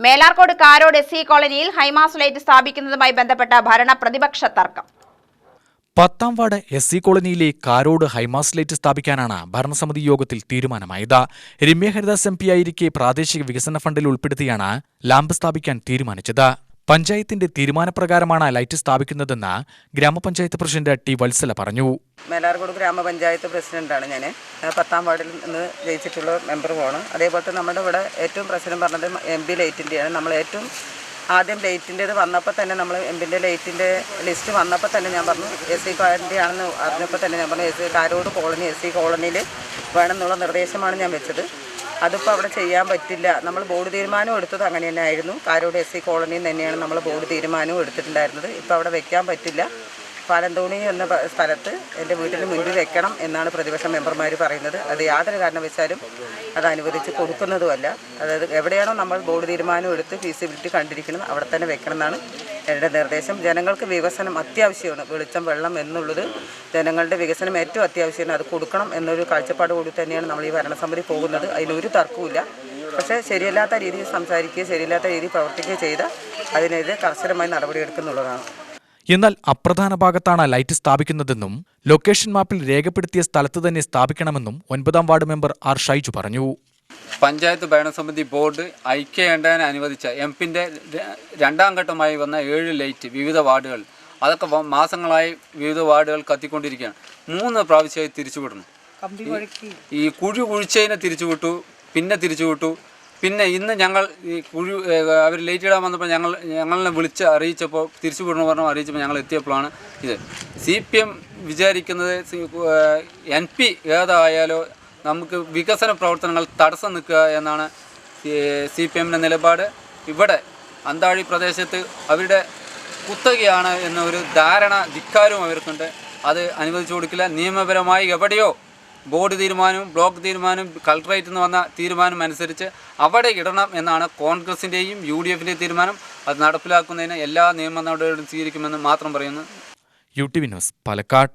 മേലാർക്കോട് കാരോട് SC കോളനിയിൽ high mast light സ്ഥാപിക്കുന്നതുമായി ബന്ധപ്പെട്ട ഭരണ പ്രതിപക്ഷ തർക്കം. 10ാം വാർഡ് SC കോളനിയിലെ കാരോട് ഹൈമാസ് ലൈറ്റ് സ്ഥാപിക്കാനാണ് ഭരണസമിതി യോഗത്തിൽ തീരുമാനമായത്. രമ്യ ഹരിദാസ് MP ആയിരിക്കെ പ്രാദേശിക വികസന ഫണ്ടിൽ ഉൾപ്പെടുത്തിയാണ് ലാമ്പ് സ്ഥാപിക്കാൻ തീരുമാനിച്ചത്. പഞ്ചായത്തിന്റെ തീരുമാനപ്രകാരമാണ് ലൈറ്റ് സ്ഥാപിക്കുന്നതെന്ന് ഗ്രാമപഞ്ചായത്ത് പ്രസിഡന്റ് T. വത്സല പറഞ്ഞു. മേലാർക്കോട് ഗ്രാമപഞ്ചായത്ത് പ്രസിഡന്റാണ് ഞാൻ. 10ാം വാർഡിൽ നിന്ന് ജയിച്ചിട്ടുള്ള മെമ്പറുമാണ്. അതേപോലെ നമ്മുടെ ഇവിടെ ഏറ്റവും പ്രസിഡന്റ് പറഞ്ഞത് MP ലൈറ്റിൻ്റെയാണ്. നമ്മൾ ഏറ്റവും ആദ്യം ലൈറ്റിൻ്റേത് വന്നപ്പോൾ തന്നെ നമ്മൾ MP ലൈറ്റിൻ്റെ ലിസ്റ്റ് വന്നപ്പോൾ തന്നെ ഞാൻ പറഞ്ഞു SC കോളനി ആണെന്ന് അറിഞ്ഞപ്പോൾ തന്നെ ഞാൻ പറഞ്ഞു കാരോട് കോളനി SC കോളനിയിൽ വേണമെന്നുള്ള നിർദ്ദേശമാണ് ഞാൻ വെച്ചത്. അതിപ്പോൾ അവിടെ ചെയ്യാൻ പറ്റില്ല. നമ്മൾ ബോർഡ് തീരുമാനം എടുത്തത് അങ്ങനെ തന്നെ ആയിരുന്നു. കാരോട് SC കോളനിയിൽ തന്നെയാണ് നമ്മൾ ബോർഡ് തീരുമാനവും എടുത്തിട്ടുണ്ടായിരുന്നത്. ഇപ്പോൾ അവിടെ വെക്കാൻ പറ്റില്ല. പാലന്തോണി എന്ന സ്ഥലത്ത് എൻ്റെ വീട്ടിന് മുൻപിൽ വെക്കണം എന്നാണ് പ്രതിപക്ഷ മെമ്പർമാർ പറയുന്നത്. അത് യാതൊരു കാരണവശാലും അത് അനുവദിച്ച് കൊടുക്കുന്നതുമല്ല. അതായത് എവിടെയാണോ നമ്മൾ ബോർഡ് തീരുമാനം എടുത്ത് ഫീസിബിലിറ്റി കണ്ടിരിക്കുന്നത് അവിടെ തന്നെ വെക്കണം എന്നാണ് എൻ്റെ നിർദ്ദേശം. ജനങ്ങൾക്ക് വികസനം അത്യാവശ്യമാണ്. വെളിച്ചം, വെള്ളം എന്നുള്ളത് ജനങ്ങളുടെ വികസനം ഏറ്റവും അത്യാവശ്യമാണ്. അത് കൊടുക്കണം എന്നൊരു കാഴ്ചപ്പാട് കൂടി തന്നെയാണ് നമ്മൾ ഈ ഭരണസമിതി പോകുന്നത്. അതിനൊരു തർക്കവുമില്ല. പക്ഷേ ശരിയല്ലാത്ത രീതിയിൽ സംസാരിക്കുകയോ ശരിയല്ലാത്ത രീതിയിൽ പ്രവർത്തിക്കുകയോ ചെയ്താൽ അതിനെതിരെ കർശനമായി നടപടിയെടുക്കുന്നുള്ളതാണ്. എന്നാൽ അപ്രധാന ഭാഗത്താണ് ലൈറ്റ് സ്ഥാപിക്കുന്നതെന്നും ലൊക്കേഷൻ മാപ്പിൽ രേഖപ്പെടുത്തിയ സ്ഥലത്ത് തന്നെ സ്ഥാപിക്കണമെന്നും 9ാം വാർഡ് മെമ്പർ R. ഷൈജു പറഞ്ഞു. പഞ്ചായത്ത് ഭരണസമിതി ബോർഡ് ഐക്യകണ്ഠേന അനുവദിച്ച MP-ന്റെ 2ാം ഘട്ടമായി വന്ന 7 ലൈറ്റ് വിവിധ വാർഡുകൾ, അതൊക്കെ മാസങ്ങളായി വിവിധ വാർഡുകൾ കത്തിക്കൊണ്ടിരിക്കുകയാണ്. 3 പ്രാവശ്യമായി തിരിച്ചുവിടണം. ഈ കുഴി കുഴിച്ചതിനെ തിരിച്ചുവിട്ടു, പിന്നെ തിരിച്ചുവിട്ടു. പിന്നെ ഇന്ന് ഞങ്ങൾ ഈ അവർ ലൈറ്റ് ഇടാൻ വന്നപ്പോൾ ഞങ്ങളെ വിളിച്ച് അറിയിച്ചപ്പോൾ തിരിച്ചു വിടണമെന്ന് പറഞ്ഞു അറിയിച്ചപ്പോൾ ഞങ്ങൾ എത്തിയപ്പോഴാണ് ഇത്. CPM വിചാരിക്കുന്നത് NP ഏതായാലോ നമുക്ക് വികസന പ്രവർത്തനങ്ങൾ തടസ്സം നിൽക്കുക എന്നാണ് CPM-ൻ്റെ നിലപാട്. ഇവിടെ അന്താഴി പ്രദേശത്ത് അവരുടെ കുത്തകയാണ് എന്നൊരു ധാരണ, ധിക്കാരവും അവർക്കുണ്ട്. അത് അനുവദിച്ചു കൊടുക്കില്ല. നിയമപരമായി എവിടെയോ ബോർഡ് തീരുമാനവും ബ്ലോക്ക് തീരുമാനവും കളക്ടറേറ്റിൽ നിന്ന് വന്ന തീരുമാനം അനുസരിച്ച് അവിടെ ഇടണം എന്നാണ് കോൺഗ്രസിൻ്റെയും UDF-ൻ്റെയും തീരുമാനം. അത് നടപ്പിലാക്കുന്നതിന് എല്ലാ നിയമ നടപടികളും സ്വീകരിക്കുമെന്ന് മാത്രം പറയുന്നു. UTV news, Palakkad.